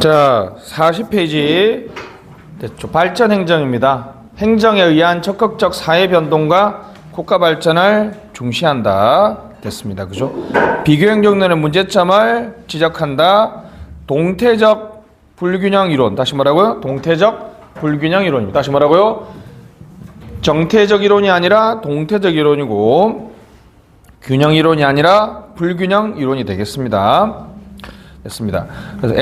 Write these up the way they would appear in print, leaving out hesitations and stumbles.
자, 40페이지 됐죠. 발전 행정입니다. 행정에 의한 적극적 사회 변동과 국가 발전을 중시한다. 됐습니다. 그죠? 비교 행정론의 문제점을 지적한다. 동태적 불균형 이론. 다시 뭐라고요? 동태적 불균형 이론입니다. 다시 뭐라고요? 정태적 이론이 아니라 동태적 이론이고, 균형 이론이 아니라 불균형 이론이 되겠습니다. 됐습니다. 그래서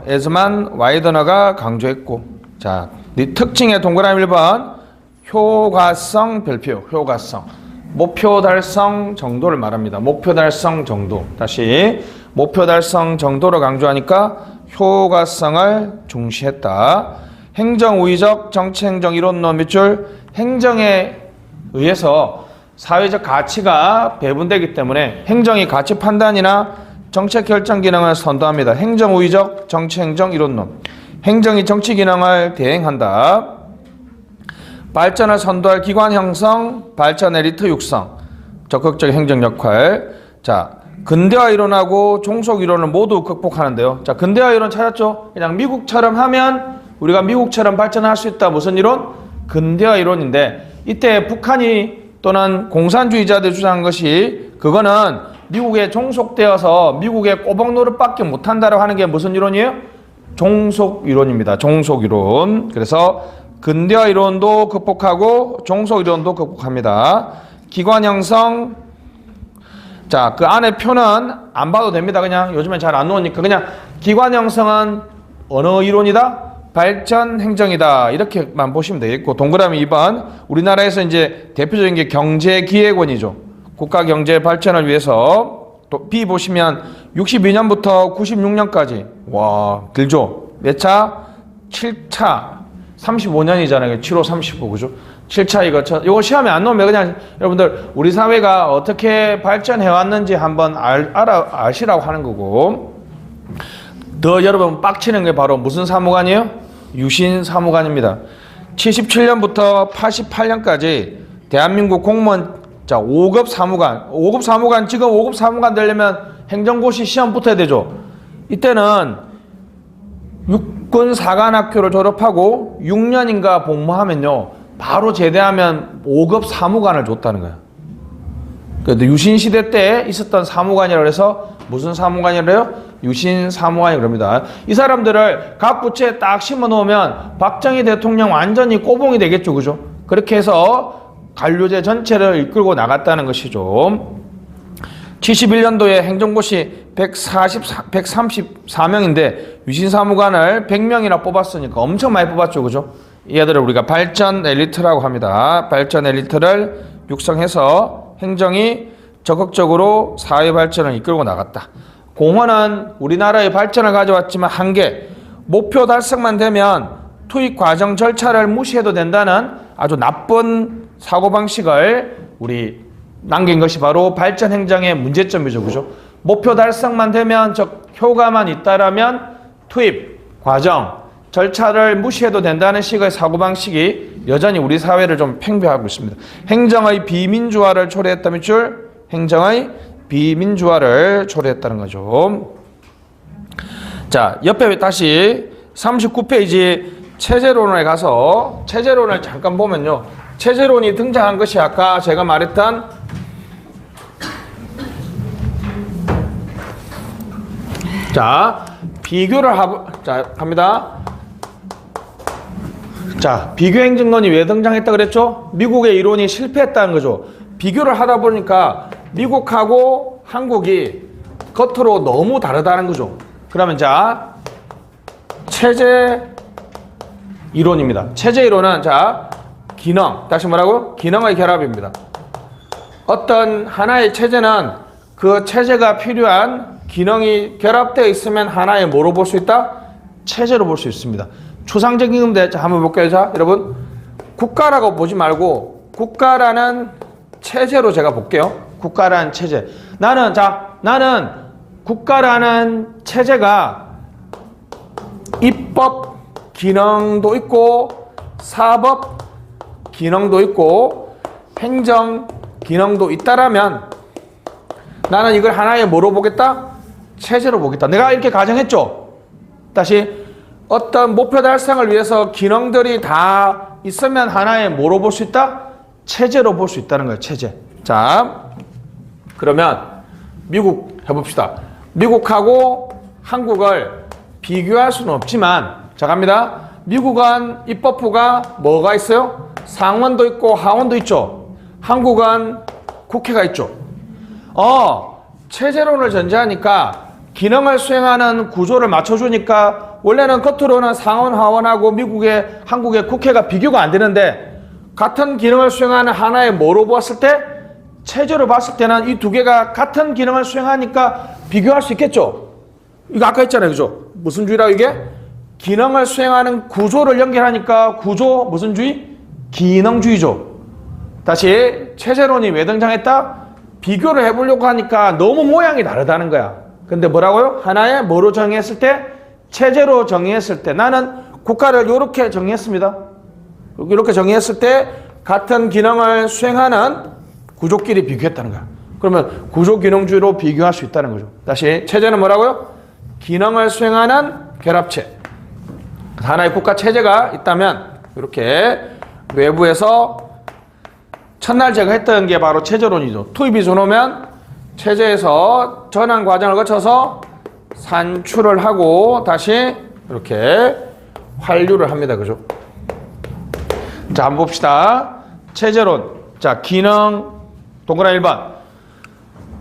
에스만 와이드너가 강조했고, 자, 네 특징의 동그라미 1번 효과성 별표, 효과성 목표 달성 정도를 말합니다. 목표 달성 정도. 다시 목표 달성 정도를 강조하니까 효과성을 중시했다. 행정우의적 정치행정 이론론 밑줄 행정에 의해서 사회적 가치가 배분되기 때문에 행정이 가치 판단이나 정책 결정 기능을 선도합니다. 행정우의적 정치행정 이론론. 행정이 정치 기능을 대행한다. 발전을 선도할 기관 형성, 발전 엘리트 육성, 적극적 행정 역할. 자, 근대화 이론하고 종속 이론을 모두 극복하는데요. 자, 근대화 이론 찾았죠? 그냥 미국처럼 하면 우리가 미국처럼 발전할 수 있다. 무슨 이론? 근대화 이론인데, 이때 북한이 또는 공산주의자들이 주장한 것이, 그거는 미국에 종속되어서 미국의 꼬박 노릇밖에 못한다라고 하는 게 무슨 이론이에요? 종속 이론입니다. 종속 이론. 그래서 근대화 이론도 극복하고 종속 이론도 극복합니다. 기관 형성. 자, 그 안에 표는 안 봐도 됩니다. 그냥 요즘엔 잘 안 놓으니까 그냥 기관 형성은 어느 이론이다? 발전 행정이다. 이렇게만 보시면 되겠고, 동그라미 2번. 우리나라에서 이제 대표적인 게 경제기획원이죠. 국가 경제 발전을 위해서. 또 B 보시면 62년부터 96년까지. 와, 길죠? 몇 차? 7차. 35년이잖아요. 7호 35, 그죠? 7차 이거 시험에 안 나오면 그냥 여러분들 우리 사회가 어떻게 발전해 왔는지 한번 아시라고 하는 거고. 더 여러분 빡치는 게 바로 무슨 사무관이에요? 유신 사무관입니다. 77년부터 88년까지 대한민국 공무원, 자, 5급 사무관. 5급 사무관, 지금 5급 사무관 되려면 행정고시 시험 붙어야 되죠. 이때는 육군사관학교를 졸업하고 6년인가 복무하면요, 바로 제대하면 5급 사무관을 줬다는 거야. 그래도 유신시대 때 있었던 사무관이라고 해서 무슨 사무관이래요? 유신 사무관이 그럽니다. 이 사람들을 각 부처에 딱 심어 놓으면 박정희 대통령 완전히 꼬봉이 되겠죠. 그죠? 그렇게 해서 관료제 전체를 이끌고 나갔다는 것이죠. 71년도에 행정고시 134명인데 유신사무관을 100명이나 뽑았으니까 엄청 많이 뽑았죠. 그죠? 이 애들을 우리가 발전 엘리트라고 합니다. 발전 엘리트를 육성해서 행정이 적극적으로 사회 발전을 이끌고 나갔다. 공헌은 우리나라의 발전을 가져왔지만 한계, 목표 달성만 되면 투입 과정 절차를 무시해도 된다는 아주 나쁜 사고방식을 우리 남긴 것이 바로 발전 행정의 문제점이죠. 그죠? 목표 달성만 되면, 즉 효과만 있다라면 투입 과정 절차를 무시해도 된다는 식의 사고방식이 여전히 우리 사회를 좀 팽배하고 있습니다. 행정의 비민주화를 초래했다 밑줄. 행정의 비민주화를 초래했다는 거죠. 자, 옆에 다시 39페이지 체제론에 가서 체제론을 잠깐 보면요, 체제론이 등장한 것이 아까 제가 말했던 자, 비교를 하고, 자, 갑니다. 자, 비교행정론이 왜 등장했다 그랬죠? 미국의 이론이 실패했다는 거죠. 비교를 하다 보니까 미국하고 한국이 겉으로 너무 다르다는 거죠. 그러면 자, 체제 이론입니다. 체제 이론은 자, 기능, 다시 뭐라고? 기능의 결합입니다. 어떤 하나의 체제는 그 체제가 필요한 기능이 결합되어 있으면 하나의 뭐로 볼 수 있다? 체제로 볼 수 있습니다. 추상적인 건데, 자, 한번 볼게요. 자, 여러분. 국가라고 보지 말고 국가라는 체제로 제가 볼게요. 국가라는 체제. 나는 국가라는 체제가 입법 기능도 있고 사법 기능도 있고 행정 기능도 있다라면 나는 이걸 하나의 뭐로 보겠다? 체제로 보겠다. 내가 이렇게 가정했죠. 다시 어떤 목표 달성을 위해서 기능들이 다 있으면 하나의 뭐로 볼 수 있다? 체제로 볼 수 있다는 거예요. 체제. 자, 그러면 미국 해봅시다. 미국하고 한국을 비교할 수는 없지만, 자 갑니다. 미국은 입법부가 뭐가 있어요? 상원도 있고 하원도 있죠. 한국은 국회가 있죠. 체제론을 전제하니까 기능을 수행하는 구조를 맞춰주니까 원래는 겉으로는 상원, 하원하고 한국의 국회가 비교가 안 되는데, 같은 기능을 수행하는 하나의 뭐로 보았을 때? 체제로 봤을 때는 이 두 개가 같은 기능을 수행하니까 비교할 수 있겠죠. 이거 아까 했잖아요. 그죠? 무슨 주의라고 이게? 기능을 수행하는 구조를 연결하니까 구조 무슨 주의? 기능주의죠. 다시 체제론이 왜 등장했다? 비교를 해보려고 하니까 너무 모양이 다르다는 거야. 근데 뭐라고요? 하나의 뭐로 정의했을 때? 체제로 정의했을 때 나는 국가를 이렇게 정의했습니다. 이렇게 정의했을 때 같은 기능을 수행하는 구조끼리 비교했다는 거야. 그러면 구조기능주의로 비교할 수 있다는 거죠. 다시 체제는 뭐라고요? 기능을 수행하는 결합체. 하나의 국가 체제가 있다면 이렇게 외부에서 첫날 제가 했던 게 바로 체제론이죠. 투입이 들어오면 체제에서 전환 과정을 거쳐서 산출을 하고 다시 이렇게 환류를 합니다. 그죠? 자, 한번 봅시다. 체제론. 자, 기능 동그라미 1번.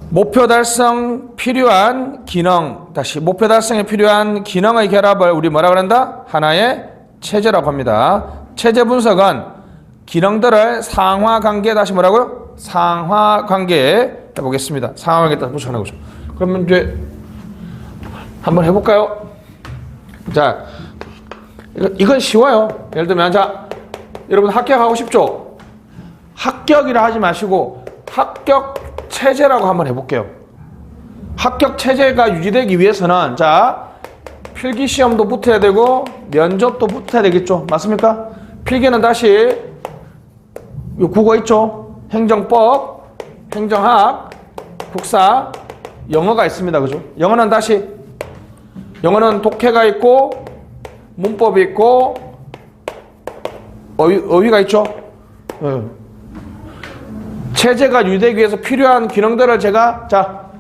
목표 달성 필요한 기능. 다시 목표 달성에 필요한 기능의 결합을 우리 뭐라 그런다? 하나의 체제라고 합니다. 체제 분석은 기능들을 상하관계, 다시 뭐라고요? 상하관계에 해보겠습니다. 상하관계 따라 붙여놓은 거죠. 그러면 이제 한번 해볼까요? 자, 이건 쉬워요. 예를 들면, 자, 여러분 합격하고 싶죠? 합격이라 하지 마시고 합격 체제라고 한번 해볼게요. 합격 체제가 유지되기 위해서는, 자, 필기 시험도 붙어야 되고 면접도 붙어야 되겠죠. 맞습니까? 필기는 다시 요 국어 있죠. 행정법, 행정학, 국사, 영어가 있습니다. 그죠? 영어는 다시 영어는 독해가 있고 문법이 있고 어휘가 있죠. 체제가 유지되기 위해서 필요한 기능들을 제가 자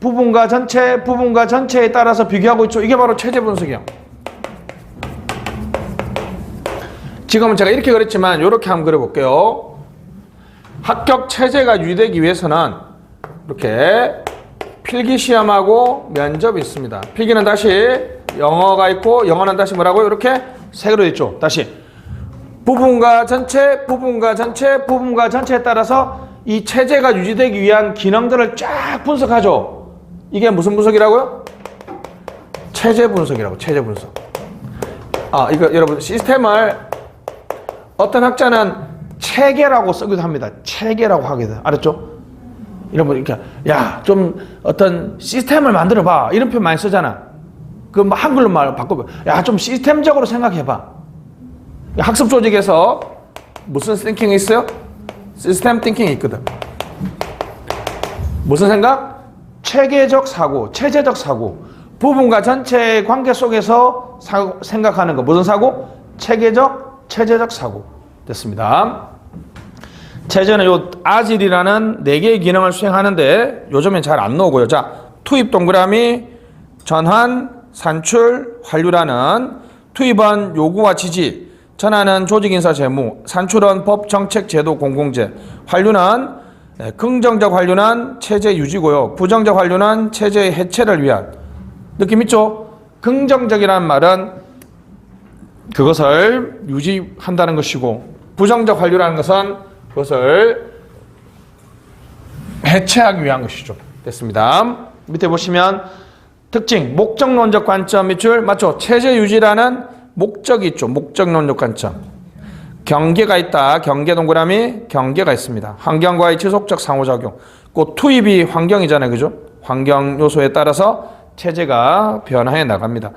부분과 전체에 따라서 비교하고 있죠. 이게 바로 체제 분석이에요. 지금은 제가 이렇게 그렸지만 이렇게 한번 그려볼게요. 합격 체제가 유지되기 위해서는 이렇게 필기시험하고 면접이 있습니다. 필기는 다시 영어가 있고 영어는 다시 뭐라고요? 이렇게 색으로 있죠. 다시 부분과 전체에 따라서 이 체제가 유지되기 위한 기능들을 쫙 분석하죠. 이게 무슨 분석이라고요? 체제 분석이라고. 체제 분석. 이거 여러분 시스템을 어떤 학자는 체계라고 쓰기도 합니다. 체계라고 하기도. 알았죠? 여러분 이렇게 야, 좀 어떤 시스템을 만들어 봐. 이런 표현 많이 쓰잖아. 그 한글로 말 바꿔봐. 야, 좀 시스템적으로 생각해 봐. 학습 조직에서 무슨 띵킹이 있어요? 시스템 띵킹이 있거든. 무슨 생각? 체계적 사고, 체제적 사고. 부분과 전체의 관계 속에서 생각하는 거. 무슨 사고? 체제적 사고. 됐습니다. 체제는 요 아질이라는 4개의 기능을 수행하는데 요즘엔 잘 안 나오고요. 자, 투입 동그라미, 전환, 산출, 환류라는 투입은 요구와 지지, 전환은 조직인사 재무, 산출은 법, 정책, 제도, 공공재, 환류는 긍정적 환류는 체제 유지고요. 부정적 환류는 체제의 해체를 위한. 느낌 있죠? 긍정적이라는 말은 그것을 유지한다는 것이고 부정적 환류라는 것은 그것을 해체하기 위한 것이죠. 됐습니다. 밑에 보시면 특징, 목적론적 관점 밑줄 맞죠? 체제 유지라는 목적이 있죠. 목적론적 관점. 경계가 있다. 경계 동그라미, 경계가 있습니다. 환경과의 지속적 상호작용. 그 투입이 환경이잖아요. 그죠? 환경 요소에 따라서 체제가 변화해 나갑니다.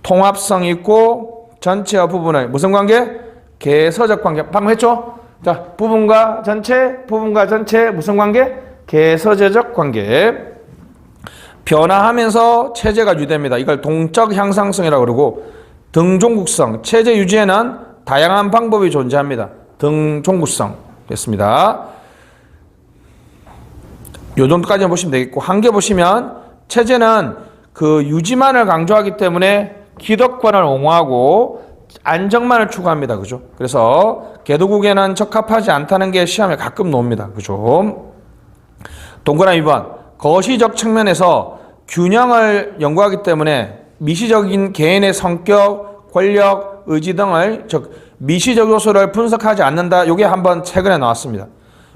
통합성 있고 전체와 부분의 무슨 관계? 개서적 관계. 방금 했죠? 자, 부분과 전체 무슨 관계? 개서제적 관계. 변화하면서 체제가 유지됩니다. 이걸 동적 향상성이라고 그러고 등종국성, 체제 유지에는 다양한 방법이 존재합니다. 등종국성 됐습니다. 요 정도까지만 보시면 되겠고 한개 보시면 체제는 그 유지만을 강조하기 때문에 기득권을 옹호하고 안정만을 추구합니다. 그죠? 그래서 개도국에는 적합하지 않다는 게 시험에 가끔 나옵니다. 그죠? 동그라미 2번. 거시적 측면에서 균형을 연구하기 때문에 미시적인 개인의 성격, 권력, 의지 등을 즉 미시적 요소를 분석하지 않는다. 이게 한번 최근에 나왔습니다.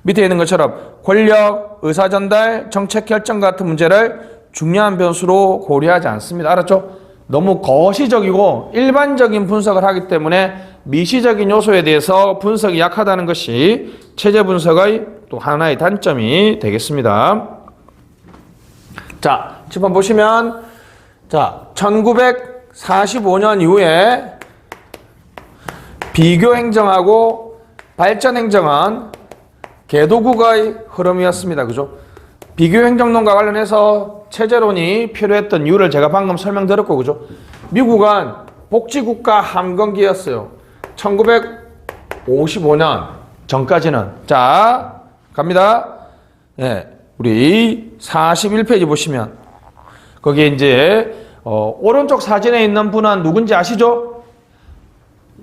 밑에 있는 것처럼 권력, 의사전달, 정책 결정 같은 문제를 중요한 변수로 고려하지 않습니다. 알았죠? 너무 거시적이고 일반적인 분석을 하기 때문에 미시적인 요소에 대해서 분석이 약하다는 것이 체제 분석의 또 하나의 단점이 되겠습니다. 자, 지금 보시면 자, 1945년 이후에 비교 행정하고 발전 행정은 개도국의 흐름이었습니다. 그죠? 비교 행정론과 관련해서 체제론이 필요했던 이유를 제가 방금 설명드렸고, 그죠? 미국은 복지국가 함건기였어요. 1955년 전까지는. 자, 갑니다. 예, 우리 41페이지 보시면, 거기에 이제, 오른쪽 사진에 있는 분은 누군지 아시죠?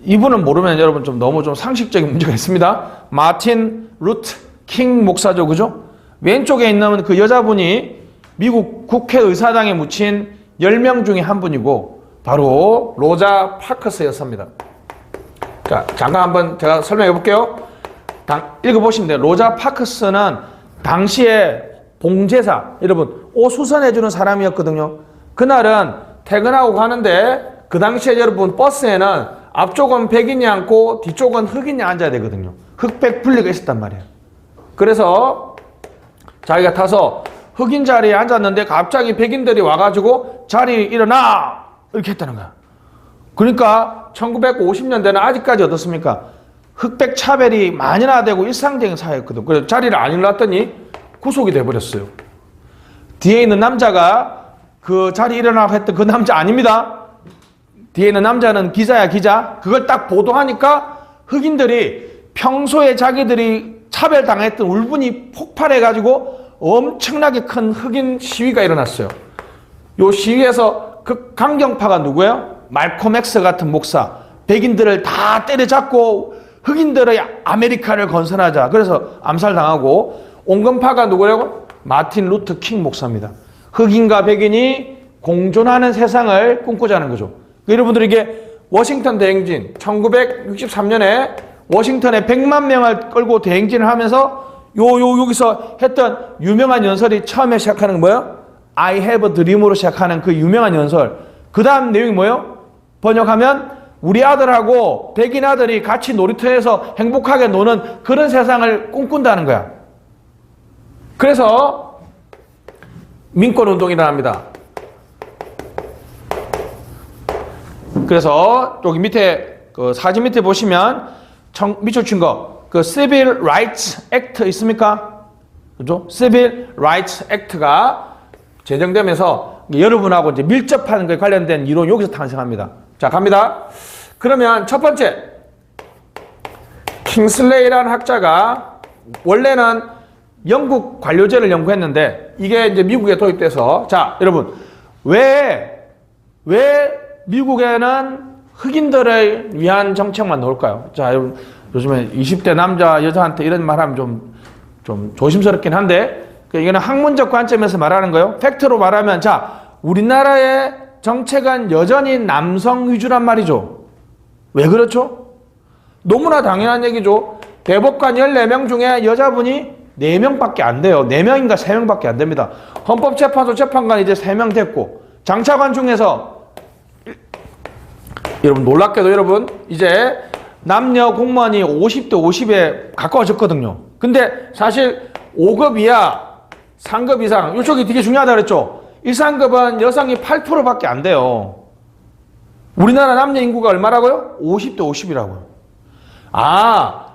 이분은 모르면 여러분 너무 상식적인 문제가 있습니다. 마틴 루트 킹 목사죠. 그죠? 왼쪽에 있는 그 여자분이 미국 국회의사당에 묻힌 10명 중에 한 분이고 바로 로자 파커스 여사입니다. 자, 잠깐 한번 제가 설명해 볼게요. 읽어보시면 돼요. 로자 파커스는 당시에 봉제사, 여러분 옷 수선해 주는 사람이었거든요. 그날은 퇴근하고 가는데 그 당시에 여러분 버스에는 앞쪽은 백인이 앉고 뒤쪽은 흑인이 앉아야 되거든요. 흑백 분리가 있었단 말이에요. 그래서 자기가 타서 흑인 자리에 앉았는데 갑자기 백인들이 와가지고 자리 일어나! 이렇게 했다는 거야. 그러니까 1950년대는 아직까지 어떻습니까? 흑백 차별이 만연화되고 일상적인 사회였거든. 그래서 자리를 안 일어났더니 구속이 돼버렸어요. 뒤에 있는 남자가 그 자리 일어나고 했던 그 남자 아닙니다. 뒤에 있는 남자는 기자야, 기자. 그걸 딱 보도하니까 흑인들이 평소에 자기들이 차별당했던 울분이 폭발해가지고 엄청나게 큰 흑인 시위가 일어났어요. 요 시위에서 그 강경파가 누구예요? 말콤 엑스 같은 목사. 백인들을 다 때려잡고 흑인들의 아메리카를 건설하자. 그래서 암살당하고 온건파가 누구라고? 마틴 루터 킹 목사입니다. 흑인과 백인이 공존하는 세상을 꿈꾸자는 거죠. 여러분들에게 워싱턴 대행진 1963년에 워싱턴에 100만 명을 끌고 대행진을 하면서 여기서 했던 유명한 연설이 처음에 시작하는 건 뭐예요? I have a dream으로 시작하는 그 유명한 연설. 그 다음 내용이 뭐예요? 번역하면 우리 아들하고 백인 아들이 같이 놀이터에서 행복하게 노는 그런 세상을 꿈꾼다는 거야. 그래서 민권운동이 일어납니다. 그래서 여기 밑에 그 사진 밑에 보시면 밑줄 친 거 그 Civil Rights Act 있습니까? 그죠? Civil Rights Act가 제정되면서 여러분하고 이제 밀접하는 것에 관련된 이론 여기서 탄생합니다. 자, 갑니다. 그러면 첫 번째 킹슬레이라는 학자가 원래는 영국 관료제를 연구했는데 이게 이제 미국에 도입돼서 자, 여러분 왜 미국에는 흑인들을 위한 정책만 나올까요? 자, 여러분 요즘에 20대 남자 여자한테 이런 말하면 좀 조심스럽긴 한데 이거는 학문적 관점에서 말하는 거예요. 팩트로 말하면 자, 우리나라의 정책은 여전히 남성 위주란 말이죠. 왜 그렇죠? 너무나 당연한 얘기죠. 대법관 14명 중에 여자분이 4명밖에 안 돼요. 4명인가 3명밖에 안 됩니다. 헌법재판소 재판관 이제 3명 됐고 장차관 중에서 여러분 놀랍게도 여러분 이제 남녀 공무원이 50대 50에 가까워졌거든요. 근데 사실 5급 이하 3급 이상 이쪽이 되게 중요하다 그랬죠. 1, 3급은 여성이 8%밖에 안 돼요. 우리나라 남녀 인구가 얼마라고요? 50대 50이라고요. 아,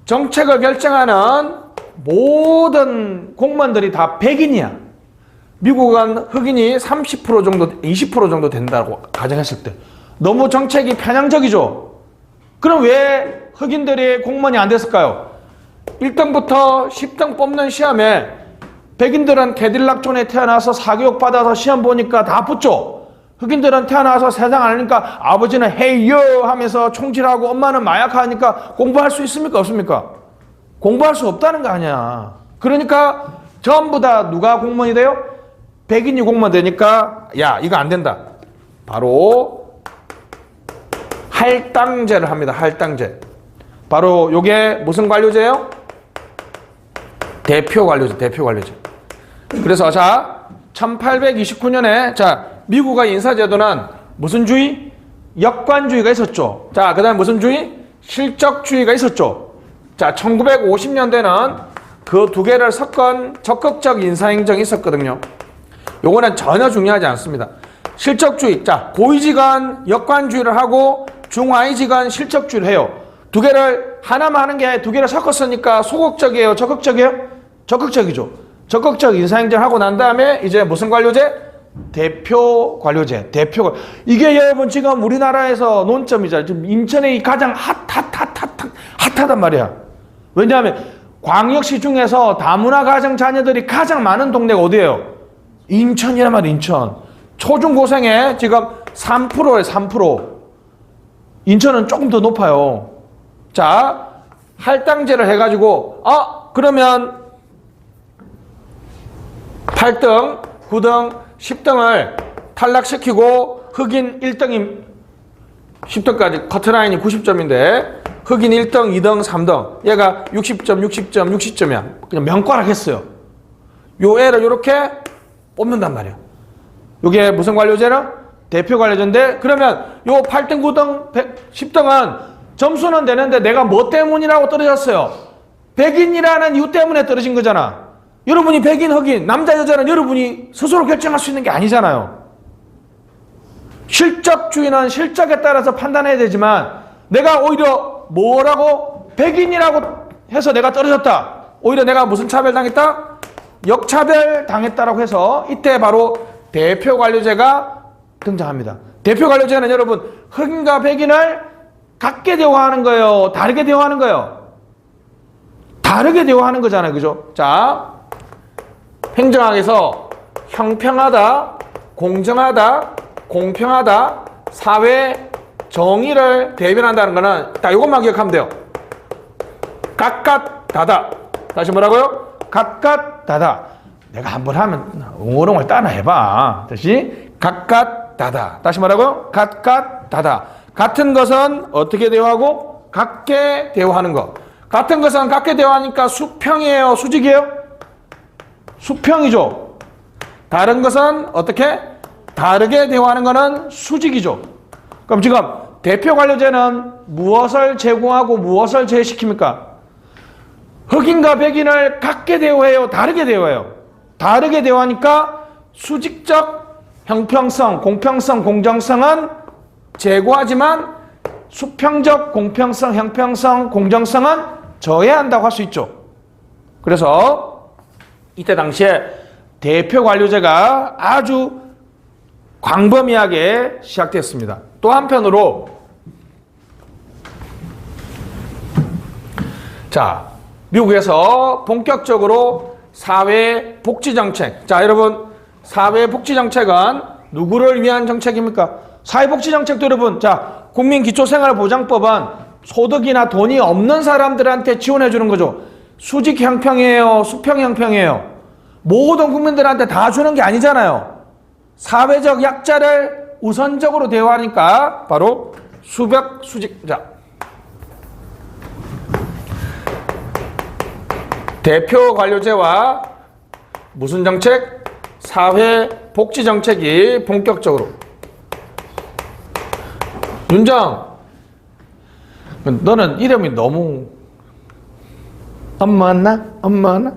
정책을 결정하는 모든 공무원들이 다 백인이야. 미국은 흑인이 30% 정도, 20% 정도 된다고 가정했을 때 너무 정책이 편향적이죠. 그럼 왜 흑인들이 공무원이 안 됐을까요? 1등부터 10등 뽑는 시험에 백인들은 캐딜락 존에 태어나서 사교육 받아서 시험 보니까 다 붙죠. 흑인들은 태어나서 세상 아니니까 아버지는 헤이요 하면서 총질하고 엄마는 마약하니까 공부할 수 있습니까? 없습니까? 공부할 수 없다는 거 아니야. 그러니까 전부 다 누가 공무원이 돼요? 백인이 공무원 되니까 야 이거 안 된다. 바로 할당제를 합니다. 할당제. 바로 요게 무슨 관료제예요? 대표 관료제. 대표 관료제. 그래서 자 1829년에 자 미국의 인사제도는 무슨 주의? 역관주의가 있었죠. 자, 그 다음에 무슨 주의? 실적주의가 있었죠. 자, 1950년대는 그 두 개를 섞은 적극적 인사행정이 있었거든요. 요거는 전혀 중요하지 않습니다. 실적주의. 자, 고위직은 역관주의를 하고 중하위직은 실적주의를 해요. 두 개를 하나만 하는 게 두 개를 섞었으니까 소극적이에요? 적극적이에요? 적극적이죠. 적극적 인사행정 하고 난 다음에 이제 무슨 관료제? 대표 관료제, 대표. 이게 여러분 지금 우리나라에서 논점이잖아요. 지금 인천이 가장 핫하단 말이야. 왜냐하면 광역시 중에서 다문화 가정 자녀들이 가장 많은 동네가 어디예요? 인천이란 말이야, 인천. 초중고생에 지금 3%예요, 3%. 인천은 조금 더 높아요. 자, 할당제를 해가지고, 그러면 8등, 9등, 10등을 탈락시키고 흑인 1등이 10등까지 커트라인이 90점인데 흑인 1등, 2등, 3등 얘가 60점, 60점, 60점이야. 그냥 명과락 했어요. 요 애를 요렇게 뽑는단 말이야. 요게 무슨 관료제는? 대표 관료제인데 그러면 요 8등, 9등, 10등은 점수는 되는데 내가 뭐 때문이라고 떨어졌어요? 백인이라는 이유 때문에 떨어진 거잖아. 여러분이 백인, 흑인, 남자, 여자는 여러분이 스스로 결정할 수 있는 게 아니잖아요. 실적주의는 실적에 따라서 판단해야 되지만 내가 오히려 뭐라고? 백인이라고 해서 내가 떨어졌다. 오히려 내가 무슨 차별당했다? 역차별 당했다라고 해서 이때 바로 대표관료제가 등장합니다. 대표관료제는 여러분 흑인과 백인을 같게 대우하는 거예요? 다르게 대우하는 거예요? 다르게 대우하는 거잖아요. 그죠? 자, 행정학에서 형평하다, 공정하다, 공평하다, 사회 정의를 대변한다는 거는 딱 이것만 기억하면 돼요. 각각다다. 다시 뭐라고요? 각각다다. 내가 한번 하면 웅얼웅얼 따라 해봐. 다시 각각다다. 다시 뭐라고요? 각각다다. 같은 것은 어떻게 대우하고? 같게 대우하는 것. 같은 것은 같게 대우하니까 수평이에요? 수직이에요? 수평이죠. 다른 것은 어떻게? 다르게 대우하는 것은 수직이죠. 그럼 지금 대표관료제는 무엇을 제공하고 무엇을 제외시킵니까? 흑인과 백인을 같게 대우해요? 다르게 대우해요? 다르게 대우하니까 수직적 형평성, 공평성, 공정성은 제고하지만 수평적 공평성, 형평성, 공정성은 저해한다고 할 수 있죠. 그래서 이때 당시에 대표관료제가 아주 광범위하게 시작됐습니다. 또 한편으로 자, 미국에서 본격적으로 사회복지정책. 자, 여러분 사회복지정책은 누구를 위한 정책입니까? 사회복지정책도 여러분 자, 국민기초생활보장법은 소득이나 돈이 없는 사람들한테 지원해 주는 거죠. 수직 형평이에요? 수평 형평이에요? 모든 국민들한테 다 주는 게 아니잖아요. 사회적 약자를 우선적으로 대우하니까 바로 수직자. 대표 관료제와 무슨 정책? 사회복지 정책이 본격적으로. 윤정, 너는 이름이 너무 엄마나? 엄마나?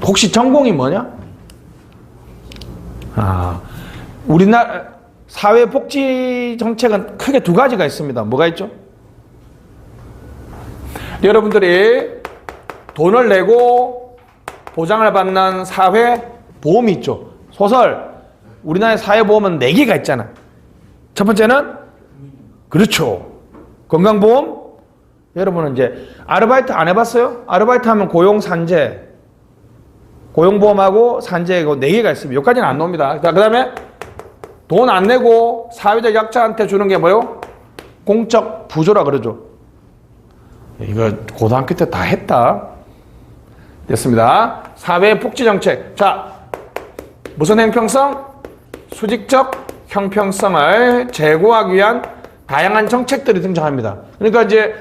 혹시 전공이 뭐냐? 우리나라 사회복지 정책은 크게 두 가지가 있습니다. 뭐가 있죠? 여러분들이 돈을 내고 보장을 받는 사회 보험이 있죠. 소설 우리나라의 사회보험은 4개가 있잖아. 첫 번째는 그렇죠. 건강보험. 여러분은 이제 아르바이트 안 해봤어요? 아르바이트 하면 고용 산재, 고용보험하고 산재 이거 4개가 있습니다. 여기까지는 안 나옵니다. 그 다음에 돈 안 내고 사회적 약자한테 주는 게 뭐요? 공적 부조라 그러죠. 이거 고등학교 때 다 했다. 됐습니다. 사회복지정책. 자, 무슨 형평성? 수직적 형평성을 제고하기 위한 다양한 정책들이 등장합니다. 그러니까 이제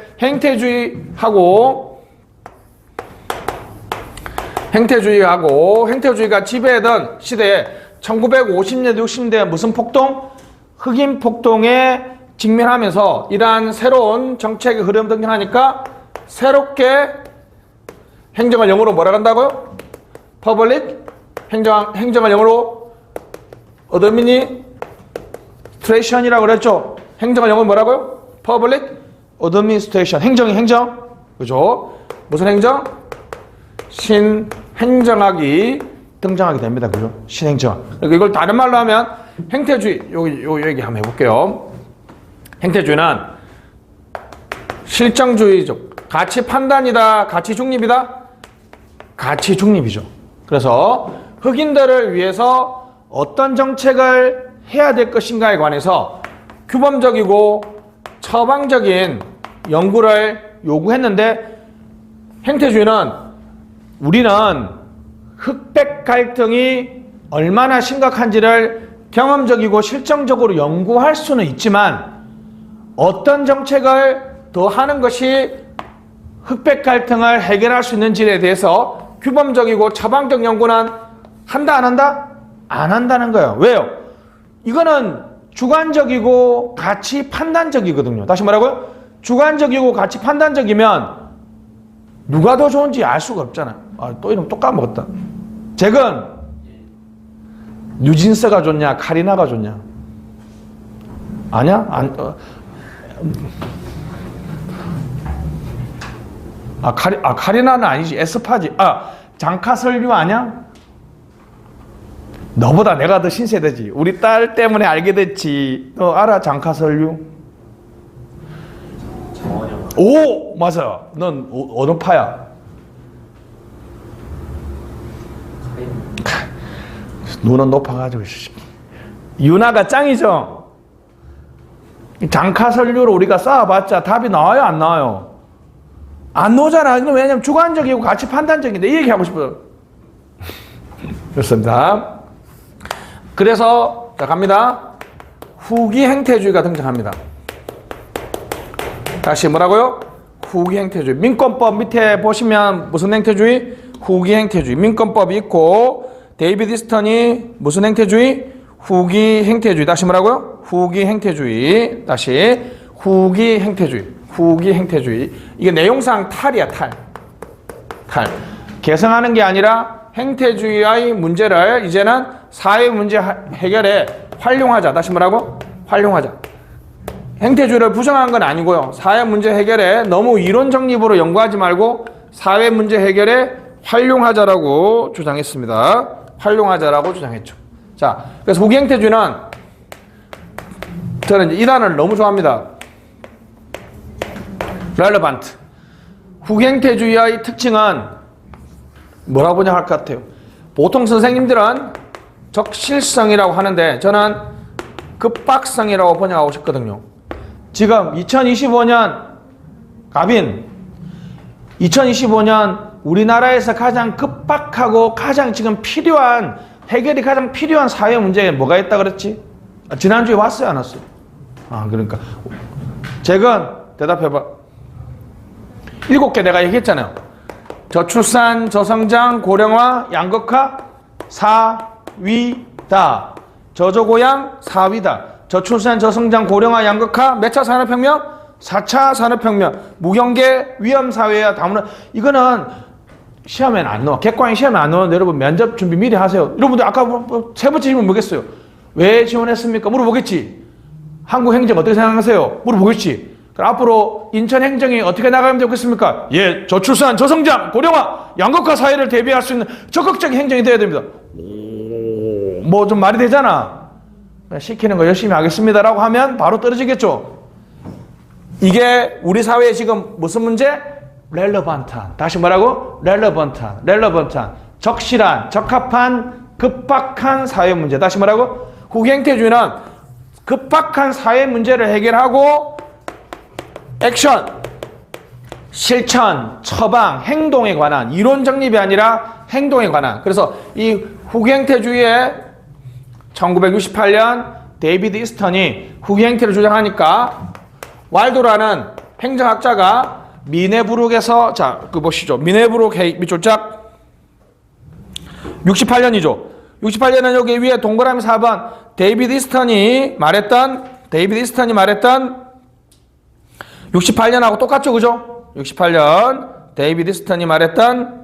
행태주의가 지배하던 시대에 1950년대, 60년대 무슨 폭동? 흑인 폭동에 직면하면서 이러한 새로운 정책의 흐름 등장하니까 새롭게 행정을 영어로 뭐라 한다고요? 퍼블릭 행정을 영어로 어드미니스트레이션이라고 그랬죠. 행정을 영어로 뭐라고요? 퍼블릭 어드미니스트레이션. 행정. 그죠? 무슨 행정? 신행정학이 등장하게 됩니다. 그죠? 신행정학. 그러니까 이걸 다른 말로 하면 행태주의. 요 얘기 한번 해볼게요. 행태주의는 실정주의적. 가치 판단이다. 가치 중립이다. 가치 중립이죠. 그래서 흑인들을 위해서 어떤 정책을 해야 될 것인가에 관해서 규범적이고 처방적인 연구를 요구했는데 행태주의는 우리는 흑백 갈등이 얼마나 심각한지를 경험적이고 실정적으로 연구할 수는 있지만 어떤 정책을 더 하는 것이 흑백 갈등을 해결할 수 있는지에 대해서 규범적이고 처방적 연구는 한다 안 한다? 안 한다는 거예요. 왜요? 이거는 주관적이고 가치 판단적이거든요. 다시 말하고요. 주관적이고 가치 판단적이면 누가 더 좋은지 알 수가 없잖아. 또 이름 또 까먹었다. 잭은 뉴진스가 좋냐 카리나가 좋냐? 아냐? 카리나는 아니지. 에스파지. 장카설류 아냐? 너보다 내가 더 신세대지. 우리 딸 때문에 알게 됐지. 너 알아? 장카설류? 오! 맞아. 넌 어느 파야? 눈은 높아가지고. 유나가 짱이죠? 장카설류로 우리가 쌓아봤자 답이 나와요? 안 나와요? 안 나오잖아. 왜냐면 주관적이고 가치 판단적인데 이 얘기하고 싶어요. 그렇습니다. 그래서 자 갑니다. 후기 행태주의가 등장합니다. 다시 뭐라고요? 후기 행태주의. 민권법 밑에 보시면 무슨 행태주의? 후기 행태주의. 민권법이 있고 데이비드 이스턴이 무슨 행태주의? 후기 행태주의. 다시 뭐라고요? 후기 행태주의. 다시 후기 행태주의. 후기 행태주의. 이게 내용상 탈이야, 탈. 개성하는 게 아니라 행태주의의 문제를 이제는 사회 문제 해결에 활용하자. 다시 뭐라고? 활용하자. 행태주의를 부정한 건 아니고요. 사회 문제 해결에 너무 이론 정립으로 연구하지 말고 사회 문제 해결에 활용하자라고 주장했습니다. 활용하자라고 주장했죠. 자, 그래서 후기 행태주의는 저는 이 단어를 너무 좋아합니다. relevant. 후기 행태주의의 특징은 뭐라고 번역할 것 같아요? 보통 선생님들은 적실성이라고 하는데 저는 급박성이라고 번역하고 싶거든요. 지금 2025년 가빈 2025년 우리나라에서 가장 급박하고 가장 지금 필요한 해결이 가장 필요한 사회 문제에 뭐가 있다 그랬지? 지난주에 왔어요 안 왔어요? 그러니까 잭은 대답해봐. 7개 내가 얘기했잖아요. 저출산, 저성장, 고령화, 양극화, 사위다. 저조고양, 사위다. 저출산, 저성장, 고령화, 양극화, 몇 차 산업혁명? 4차 산업혁명. 무경계, 위험사회야. 다문화. 이거는 시험에는 안 나와. 객관식 시험에 안 나오는데 여러분 면접 준비 미리 하세요. 여러분들 아까 세 번째 질문 뭐겠어요? 왜 지원했습니까? 물어보겠지. 한국 행정 어떻게 생각하세요? 물어보겠지. 그럼 앞으로 인천행정이 어떻게 나가면 좋겠습니까? 예, 저출산, 저성장, 고령화, 양극화 사회를 대비할 수 있는 적극적인 행정이 돼야 됩니다. 뭐 좀 말이 되잖아. 시키는 거 열심히 하겠습니다라고 하면 바로 떨어지겠죠. 이게 우리 사회에 지금 무슨 문제? 렐러번트한. 다시 뭐라고? 렐러번트한. 적실한, 적합한, 급박한 사회 문제. 다시 뭐라고? 후기행태주의는 급박한 사회 문제를 해결하고 액션, 실천, 처방, 행동에 관한 이론 정립이 아니라 행동에 관한. 그래서 이 후기행태주의의 1968년 데이비드 이스턴이 후기행태를 주장하니까 왈도라는 행정학자가 미네부룩에서 자, 보시죠. 미네부룩 밑줄짝 68년이죠. 68년은 여기 위에 동그라미 4번 데이비드 이스턴이 말했던 68년하고 똑같죠. 그죠? 68년 데이비드 이스턴이 말했던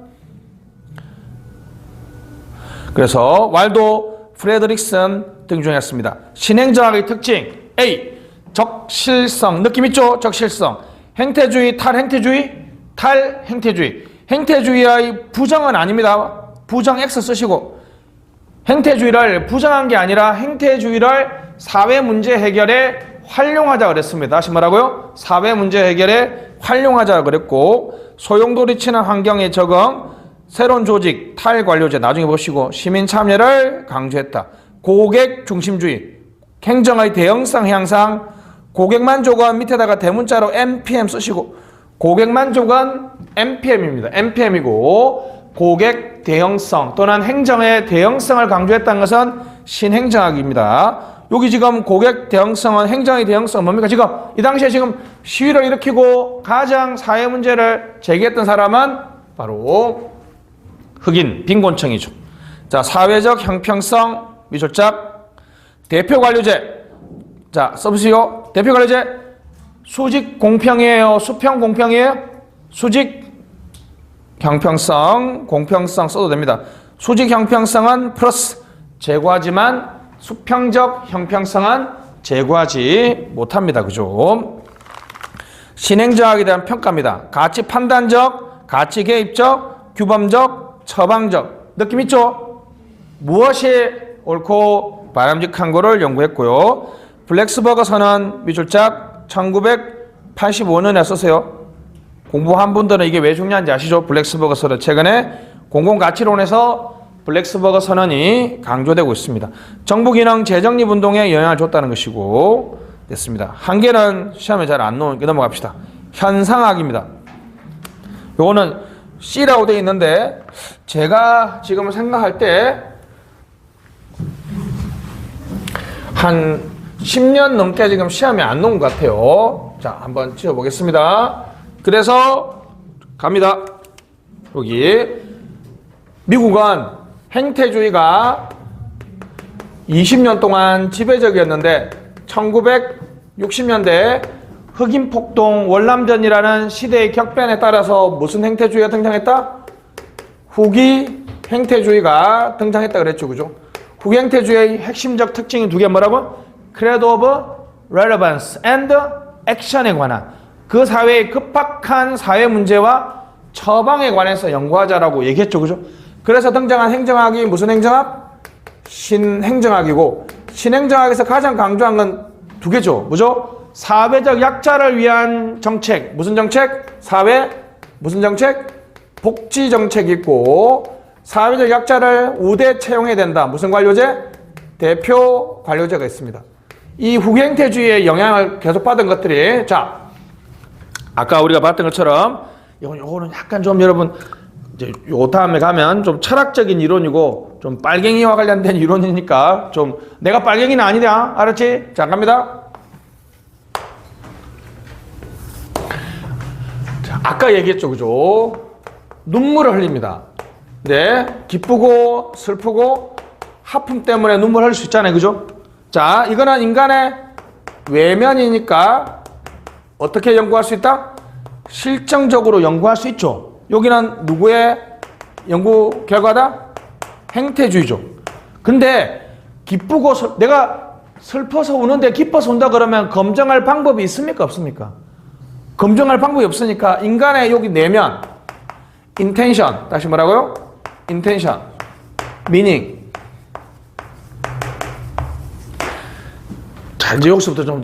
그래서 왈도 프레드릭슨 등중했습니다. 신행정학의 특징 A. 적실성. 느낌 있죠? 적실성. 행태주의, 탈행태주의, 탈행태주의. 행태주의의 부정은 아닙니다. 부정 X 쓰시고 행태주의를 부정한 게 아니라 행태주의를 사회 문제 해결에 활용하자 그랬습니다. 다시 뭐라고요? 사회 문제 해결에 활용하자 그랬고 소용돌이 치는 환경에 적응, 새로운 조직, 탈관료제 나중에 보시고 시민 참여를 강조했다. 고객 중심주의, 행정의 대형성 향상, 고객만족은 밑에다가 대문자로 MPM 쓰시고 고객만족은 MPM입니다. MPM이고 고객 대형성 또는 행정의 대형성을 강조했다는 것은 신행정학입니다. 여기 지금 고객 대형성은 행정의 대형성은 뭡니까? 지금 이 당시에 지금 시위를 일으키고 가장 사회 문제를 제기했던 사람은 바로 흑인 빈곤층이죠. 자, 사회적 형평성 미줄짝 대표관료제. 자, 써보세요. 대표관료제 수직 공평이에요? 수평 공평이에요? 수직 형평성, 공평성 써도 됩니다. 수직 형평성은 플러스 제고하지만 수평적 형평성은 제고하지 못합니다. 그죠? 신행정학에 대한 평가입니다. 가치 판단적, 가치 개입적, 규범적, 처방적. 느낌 있죠? 무엇이 옳고 바람직한 거를 연구했고요. 블랙스버거 선언 미줄짝 1985년에 썼어요. 공부한 분들은 이게 왜 중요한지 아시죠? 블랙스버거 선언. 최근에 공공가치론에서 블랙스버거 선언이 강조되고 있습니다. 정부기능 재정립운동에 영향을 줬다는 것이고 됐습니다. 한 개는 시험에 잘 안 나오니까 넘어갑시다. 현상학입니다. 요거는 C라고 되어 있는데 제가 지금 생각할 때 한 10년 넘게 지금 시험에 안 나온 것 같아요. 자, 한번 지어보겠습니다. 그래서 갑니다. 여기 미국은 행태주의가 20년 동안 지배적이었는데 1960년대 흑인 폭동 월남전이라는 시대의 격변에 따라서 무슨 행태주의가 등장했다? 후기 행태주의가 등장했다 그랬죠. 그죠? 후기 행태주의의 핵심적 특징이 두 개 뭐라고? Credo of Relevance and Action에 관한 그 사회의 급박한 사회 문제와 처방에 관해서 연구하자라고 얘기했죠. 그죠? 그래서 등장한 행정학이 무슨 행정학? 신행정학이고 신행정학에서 가장 강조한 건 두 개죠. 뭐죠? 사회적 약자를 위한 정책. 무슨 정책? 사회 무슨 정책? 복지 정책이 있고 사회적 약자를 우대 채용해야 된다. 무슨 관료제? 대표 관료제가 있습니다. 이 후행태주의의 영향을 계속 받은 것들이 자 아까 우리가 봤던 것처럼 요거는 약간 좀 여러분 이제 요 다음에 가면 좀 철학적인 이론이고 좀 빨갱이와 관련된 이론이니까 좀 내가 빨갱이는 아니냐 알았지? 자 갑니다. 자, 아까 얘기했죠. 그죠? 눈물을 흘립니다. 네, 기쁘고 슬프고 하품 때문에 눈물 흘릴 수 있잖아요. 그죠? 자, 이거는 인간의 외면이니까 어떻게 연구할 수 있다? 실증적으로 연구할 수 있죠. 여기는 누구의 연구 결과다? 행태주의죠. 근데 기쁘고 내가 슬퍼서 우는데 기뻐서 운다 그러면 검증할 방법이 있습니까? 없습니까? 검증할 방법이 없으니까 인간의 여기 내면 intention, 다시 뭐라고요? intention, meaning. 자, 이제 여기서부터 좀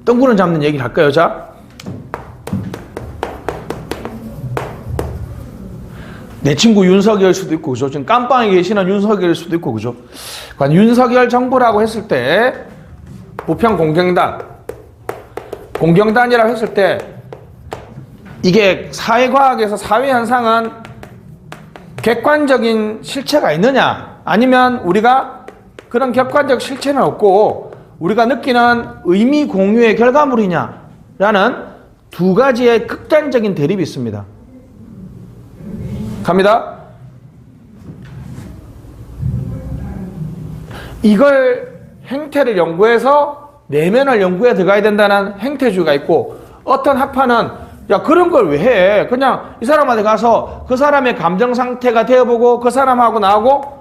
뜬구름 잡는 얘기를 할까요? 자, 내 친구 윤석열일 수도 있고, 그죠? 지금 깜빵에 계시는 윤석열일 수도 있고, 그죠? 그러니까 윤석열 정부라고 했을 때, 부평 공경단이라고 했을 때, 이게 사회과학에서 사회현상은 객관적인 실체가 있느냐, 아니면 우리가 그런 객관적 실체는 없고, 우리가 느끼는 의미 공유의 결과물이냐라는 두 가지의 극단적인 대립이 있습니다. 갑니다. 이걸 행태를 연구해서 내면을 연구해 들어가야 된다는 행태주의가 있고, 어떤 학파는 야 그런 걸 왜 해? 그냥 이 사람한테 가서 그 사람의 감정 상태가 되어보고 그 사람하고 나하고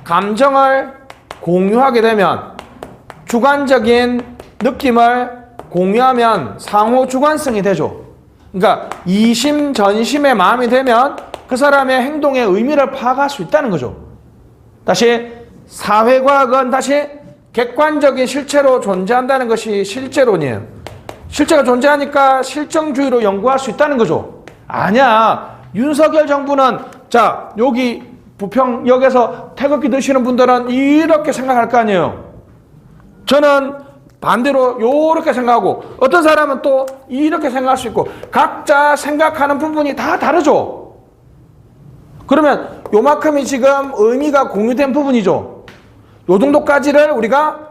감정을 공유하게 되면, 주관적인 느낌을 공유하면 상호 주관성이 되죠. 그러니까 이심 전심의 마음이 되면 그 사람의 행동의 의미를 파악할 수 있다는 거죠. 다시 사회과학은 다시 객관적인 실체로 존재한다는 것이 실제론이에요. 실체가 존재하니까 실정주의로 연구할 수 있다는 거죠. 아니야. 윤석열 정부는 자 여기 부평역에서 태극기 드시는 분들은 이렇게 생각할 거 아니에요. 저는 반대로 이렇게 생각하고, 어떤 사람은 또 이렇게 생각할 수 있고, 각자 생각하는 부분이 다 다르죠. 그러면 요만큼이 지금 의미가 공유된 부분이죠. 요 정도까지를 우리가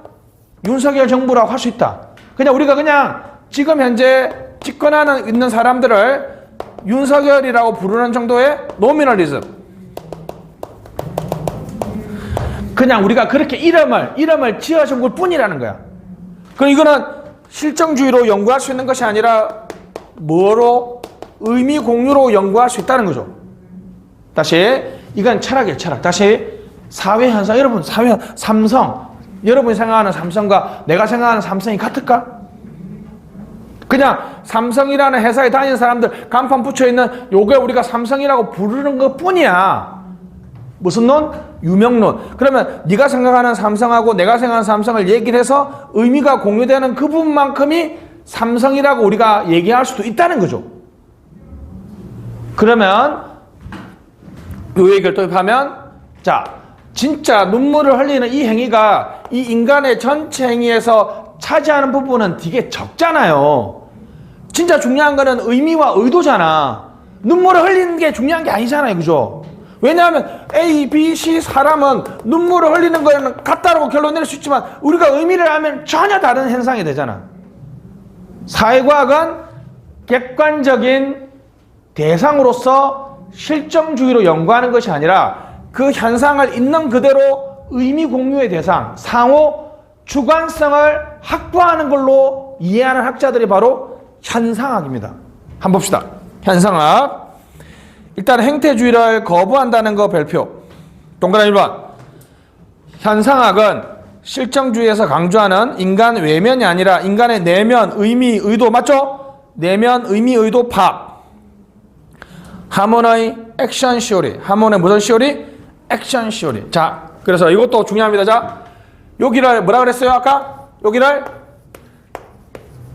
윤석열 정부라고 할 수 있다. 그냥 우리가 그냥 지금 현재 집권하는 있는 사람들을 윤석열이라고 부르는 정도의 노미널리즘. 그냥 우리가 그렇게 이름을 지어준 것 뿐이라는 거야. 그럼 이거는 실정주의로 연구할 수 있는 것이 아니라 뭐로? 의미 공유로 연구할 수 있다는 거죠. 다시 이건 철학이에요. 철학. 다시 사회현상. 여러분 삼성, 여러분이 생각하는 삼성과 내가 생각하는 삼성이 같을까? 그냥 삼성이라는 회사에 다니는 사람들 간판 붙여있는 요게 우리가 삼성이라고 부르는 것 뿐이야. 무슨 론? 유명론. 그러면 네가 생각하는 삼성하고 내가 생각하는 삼성을 얘기를 해서 의미가 공유되는 그 부분만큼이 삼성이라고 우리가 얘기할 수도 있다는 거죠. 그러면 이 얘기를 도입하면, 자 진짜 눈물을 흘리는 이 행위가 이 인간의 전체 행위에서 차지하는 부분은 되게 적잖아요. 진짜 중요한 거는 의미와 의도잖아. 눈물을 흘리는 게 중요한 게 아니잖아요. 그죠? 왜냐하면 A, B, C 사람은 눈물을 흘리는 거는 같다라고 결론 낼 수 있지만 우리가 의미를 알면 전혀 다른 현상이 되잖아. 사회과학은 객관적인 대상으로서 실정주의로 연구하는 것이 아니라 그 현상을 있는 그대로 의미 공유의 대상, 상호 주관성을 확보하는 걸로 이해하는 학자들이 바로 현상학입니다. 한번 봅시다. 현상학. 일단 행태주의를 거부한다는 거 별표. 동그라미 1번. 현상학은 실정주의에서 강조하는 인간 외면이 아니라 인간의 내면, 의미, 의도. 맞죠? 내면, 의미, 의도 파악. 하몬의 액션 시오리. 하몬의 무슨 시오리? 액션 시오리. 자, 그래서 이것도 중요합니다. 자, 여기를 뭐라 그랬어요? 아까? 여기를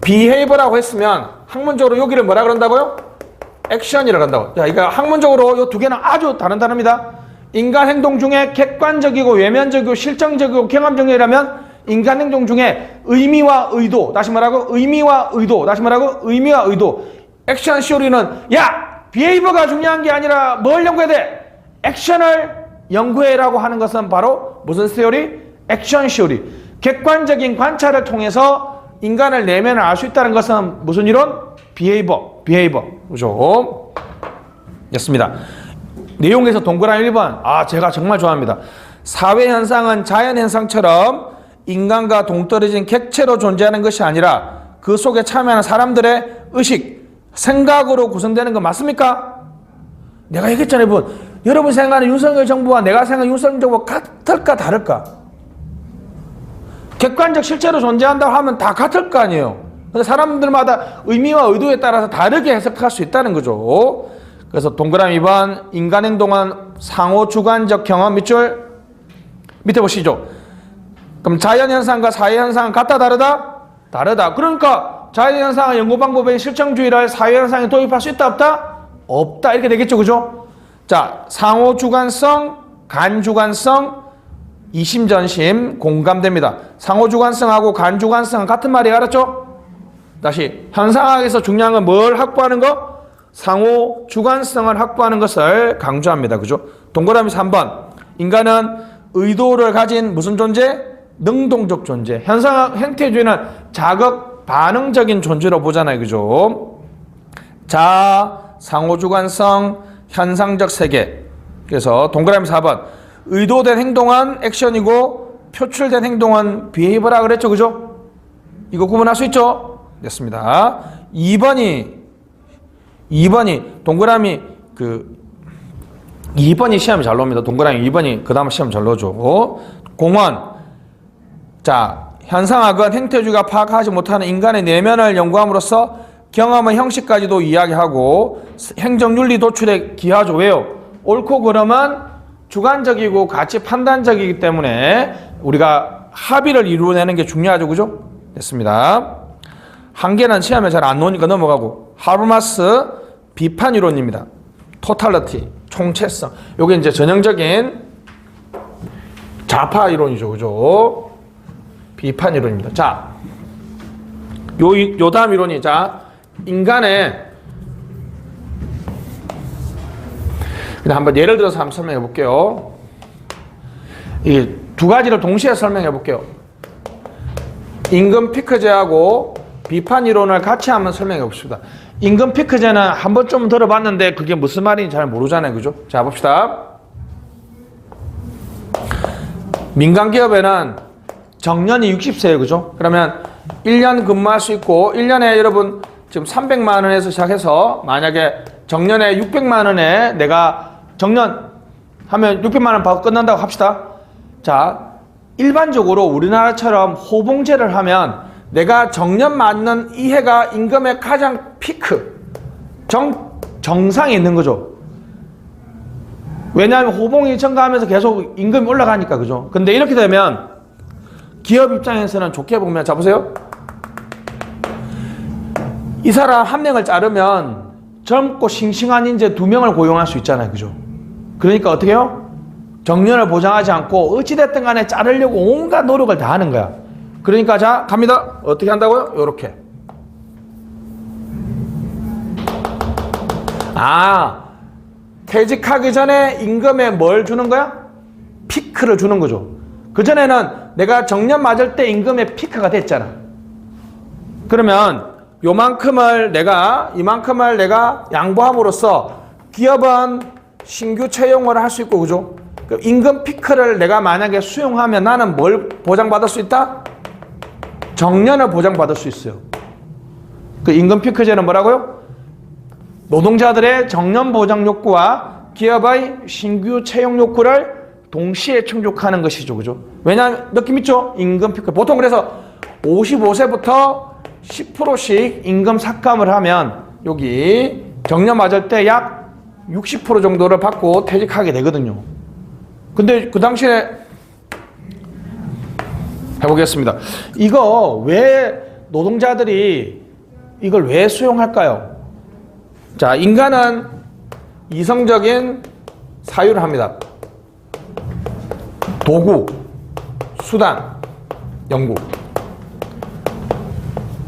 behavior라고 했으면 학문적으로 여기를 뭐라 그런다고요? 액션이라고 한다고. 자, 이거 학문적으로 이 두 개는 아주 다른 단어입니다. 인간 행동 중에 객관적이고 외면적이고 실정적이고 경험적이라면 인간 행동 중에 의미와 의도, 다시 말하고 의미와 의도, 다시 말하고 의미와 의도. 액션 시오리는 야! 비헤이버가 중요한 게 아니라 뭘 연구해야 돼? 액션을 연구해라고 하는 것은 바로 무슨 시오리? 액션 시오리. 객관적인 관찰을 통해서 인간을 내면을 알 수 있다는 것은 무슨 이론? 비헤이버. 그죠? 됐습니다. 내용에서 동그라미 1번. 아, 제가 정말 좋아합니다. 사회현상은 자연현상처럼 인간과 동떨어진 객체로 존재하는 것이 아니라 그 속에 참여하는 사람들의 의식, 생각으로 구성되는 거 맞습니까? 내가 얘기했잖아요. 여러분 생각하는 윤석열 정부와 내가 생각하는 윤석열 정부가 같을까 다를까? 객관적 실체로 존재한다고 하면 다 같을 거 아니에요. 근데 사람들마다 의미와 의도에 따라서 다르게 해석할 수 있다는 거죠. 그래서 동그라미 2번 인간 행동은 상호 주관적 경험 밑줄 밑에 보시죠. 그럼 자연현상과 사회현상은 같다 다르다? 다르다. 그러니까 자연현상의 연구 방법인 실정주의를 사회현상에 도입할 수 있다 없다? 없다 이렇게 되겠죠. 그죠? 자, 상호 주관성, 간주관성, 이심전심 공감됩니다. 상호 주관성하고 간주관성은 같은 말이에요. 알았죠? 다시 현상학에서 중요한 건 뭘 확보하는 거? 상호 주관성을 확보하는 것을 강조합니다. 그죠? 동그라미 3번 인간은 의도를 가진 무슨 존재? 능동적 존재. 현상학 행태주의는 자극 반응적인 존재로 보잖아요. 그죠? 자, 상호 주관성, 현상적 세계. 그래서 동그라미 4번 의도된 행동은 액션이고 표출된 행동은 비헤이버라 그랬죠. 그죠? 이거 구분할 수 있죠? 됐습니다. 2번이 동그라미 2번이 시험이 잘 나옵니다. 동그라미 2번이 그 다음 시험 잘 나오죠. 공원. 자, 현상학은 행태주의가 파악하지 못하는 인간의 내면을 연구함으로써 경험의 형식까지도 이야기하고 행정윤리 도출에 기하죠. 왜요? 옳고 그름은 주관적이고 가치 판단적이기 때문에 우리가 합의를 이루어내는 게 중요하죠. 그죠? 됐습니다. 한 개는 시험에 잘 안 나오니까 넘어가고 하버마스 비판 이론입니다. 토탈리티, 총체성. 요게 이제 전형적인 좌파 이론이죠. 그죠? 비판 이론입니다. 자, 요 다음 이론이 자, 인간의 그냥 한번 예를 들어서 한번 설명해 볼게요. 이 두 가지를 동시에 설명해 볼게요. 임금 피크제하고 비판 이론을 같이 한번 설명해 봅시다. 임금 피크제는 한 번쯤 들어봤는데 그게 무슨 말인지 잘 모르잖아요. 그죠? 자, 봅시다. 민간 기업에는 정년이 60세예요. 그죠? 그러면 1년 근무할 수 있고 1년에 여러분 지금 300만 원에서 시작해서 만약에 정년에 600만 원에 내가 정년 하면 600만 원 받고 끝난다고 합시다. 자, 일반적으로 우리나라처럼 호봉제를 하면 내가 정년 맞는 이 해가 임금의 가장 피크, 정상에 있는 거죠. 왜냐하면 호봉이 증가하면서 계속 임금이 올라가니까. 그죠? 근데 이렇게 되면 기업 입장에서는 좋게 보면, 자, 보세요. 이 사람 한 명을 자르면 젊고 싱싱한 인재 2명을 고용할 수 있잖아요. 그죠? 그러니까 어떻게 해요? 정년을 보장하지 않고 어찌됐든 간에 자르려고 온갖 노력을 다 하는 거야. 그러니까 자, 갑니다. 어떻게 한다고요? 요렇게. 아, 퇴직하기 전에 임금에 뭘 주는 거야? 피크를 주는 거죠. 그전에는 내가 정년 맞을 때 임금의 피크가 됐잖아. 그러면 이만큼을 내가 양보함으로써 기업은 신규 채용을 할 수 있고, 그죠? 그 임금 피크를 내가 만약에 수용하면 나는 뭘 보장받을 수 있다? 정년을 보장받을 수 있어요. 그 임금 피크제는 뭐라고요? 노동자들의 정년 보장 욕구와 기업의 신규 채용 욕구를 동시에 충족하는 것이죠. 그죠? 왜냐하면 느낌 있죠? 임금 피크. 보통 그래서 55세부터 10%씩 임금 삭감을 하면 여기 정년 맞을 때 약 60% 정도를 받고 퇴직하게 되거든요. 근데 그 당시에 해보겠습니다. 이거 왜 노동자들이 이걸 왜 수용할까요? 자, 인간은 이성적인 사유를 합니다. 도구, 수단, 연구.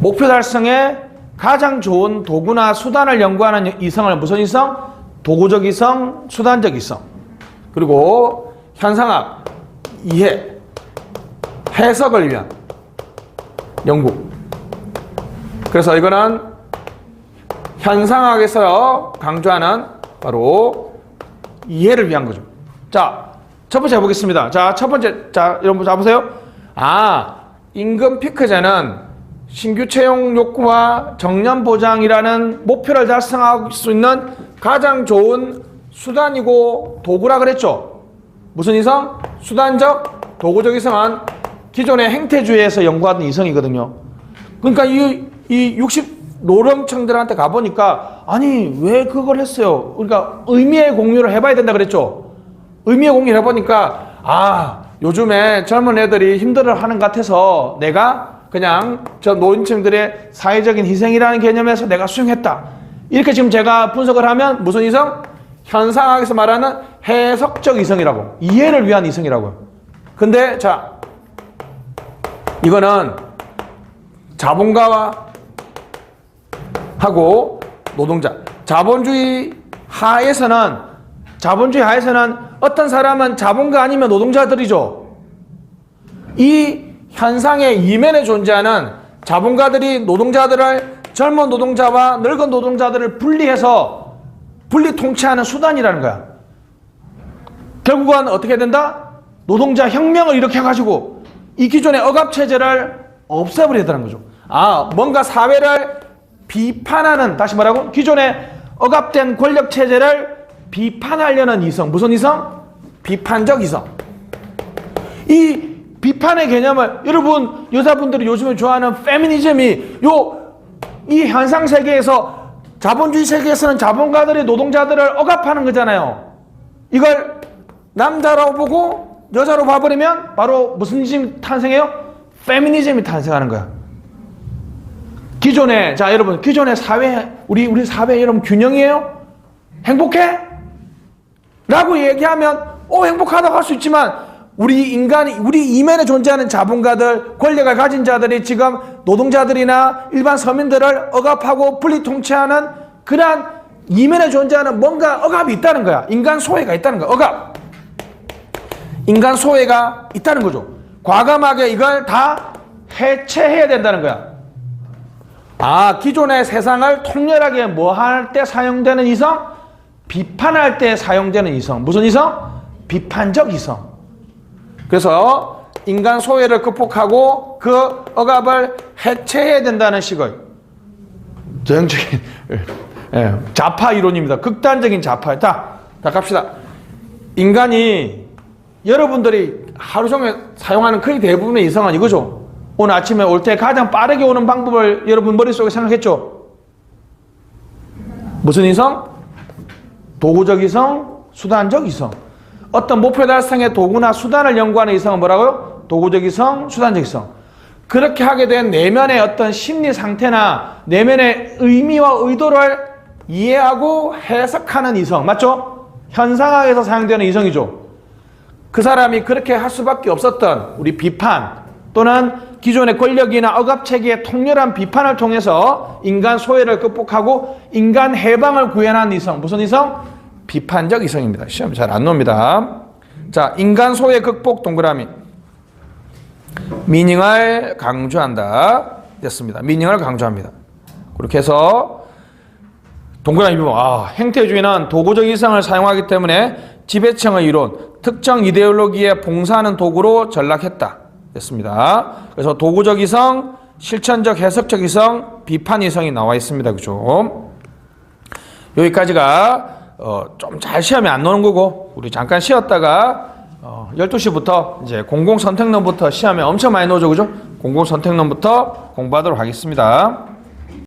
목표 달성에 가장 좋은 도구나 수단을 연구하는 이성을 무슨 이성? 도구적 이성, 수단적 이성. 그리고 현상학, 이해, 해석을 위한 연구. 그래서 이거는 현상학에서 강조하는 바로 이해를 위한 거죠. 자, 첫 번째 해보겠습니다. 자, 첫 번째, 자, 여러분 잡으세요. 아, 임금 피크제는 신규 채용 욕구와 정년 보장이라는 목표를 달성할 수 있는 가장 좋은 수단이고 도구라 그랬죠. 무슨 이성? 수단적, 도구적 이성은 기존의 행태주의에서 연구하던 이성이거든요. 그러니까 이 이 60 노령층들한테 가보니까 아니 왜 그걸 했어요? 그러니까 의미의 공유를 해봐야 된다 그랬죠. 의미의 공유를 해보니까 아 요즘에 젊은 애들이 힘들어하는 것 같아서 내가 그냥 저 노인층들의 사회적인 희생이라는 개념에서 내가 수용했다. 이렇게 지금 제가 분석을 하면 무슨 이성? 현상학에서 말하는 해석적 이성이라고, 이해를 위한 이성이라고요. 근데 자 이거는 자본가와 하고 노동자, 자본주의 하에서는 어떤 사람은 자본가 아니면 노동자들이죠. 이 현상의 이면에 존재하는 자본가들이 노동자들을, 젊은 노동자와 늙은 노동자들을 분리 통치하는 수단이라는 거야. 결국은 어떻게 된다? 노동자 혁명을 일으켜가지고 이 기존의 억압체제를 없애버려야 되는 거죠. 아, 뭔가 사회를 비판하는, 다시 말하고 기존의 억압된 권력체제를 비판하려는 이성. 무슨 이성? 비판적 이성. 이 비판의 개념을, 여러분 여자분들이 요즘에 좋아하는 페미니즘이 이 현상 세계에서, 자본주의 세계에서는 자본가들이 노동자들을 억압하는 거잖아요. 이걸 남자라고 보고 여자로 봐버리면 바로 무슨 이즘이 탄생해요? 페미니즘이 탄생하는 거야. 기존의, 자 여러분, 기존의 사회, 우리 사회 여러분 균형이에요? 행복해? 라고 얘기하면 행복하다고 할 수 있지만 우리 이면에 존재하는 자본가들, 권력을 가진 자들이 지금 노동자들이나 일반 서민들을 억압하고 분리 통치하는 그러한 이면에 존재하는 뭔가 억압이 있다는 거야. 인간 소외가 있다는 거야. 억압. 인간 소외가 있다는 거죠. 과감하게 이걸 다 해체해야 된다는 거야. 아, 기존의 세상을 통렬하게 뭐 할 때 사용되는 이성? 비판할 때 사용되는 이성. 무슨 이성? 비판적 이성. 그래서 인간 소외를 극복하고 그 억압을 해체해야 된다는 식의 전형적인 좌파 이론입니다. 극단적인 좌파. 자 갑시다. 인간이, 여러분들이 하루 종일 사용하는 거의 대부분의 이성은 이거죠. 오늘 아침에 올 때 가장 빠르게 오는 방법을 여러분 머릿속에 생각했죠? 무슨 이성? 도구적 이성, 수단적 이성. 어떤 목표 달성의 도구나 수단을 연구하는 이성은 뭐라고요? 도구적 이성, 수단적 이성. 그렇게 하게 된 내면의 어떤 심리 상태나 내면의 의미와 의도를 이해하고 해석하는 이성. 맞죠? 현상학에서 사용되는 이성이죠. 그 사람이 그렇게 할 수밖에 없었던 우리 비판 또는 기존의 권력이나 억압체계의 통렬한 비판을 통해서 인간 소외를 극복하고 인간 해방을 구현한 이성. 무슨 이성? 비판적 이성입니다. 시험 잘 안 나옵니다. 자, 인간 소외 극복 동그라미. 미닝을 강조한다. 됐습니다. 미닝을 강조합니다. 그렇게 해서 동그라미 보면 행태주의는 도구적 이성을 사용하기 때문에 지배층의 이론, 특정 이데올로기에 봉사하는 도구로 전락했다. 됐습니다. 그래서 도구적 이성, 실천적 해석적 이성, 비판 이성이 나와 있습니다. 그죠? 여기까지가 좀 잘 시험이 안 나오는 거고, 우리 잠깐 쉬었다가 12시부터 이제 공공선택론부터 시험에 엄청 많이 나오죠. 그죠? 공공선택론부터 공부하도록 하겠습니다.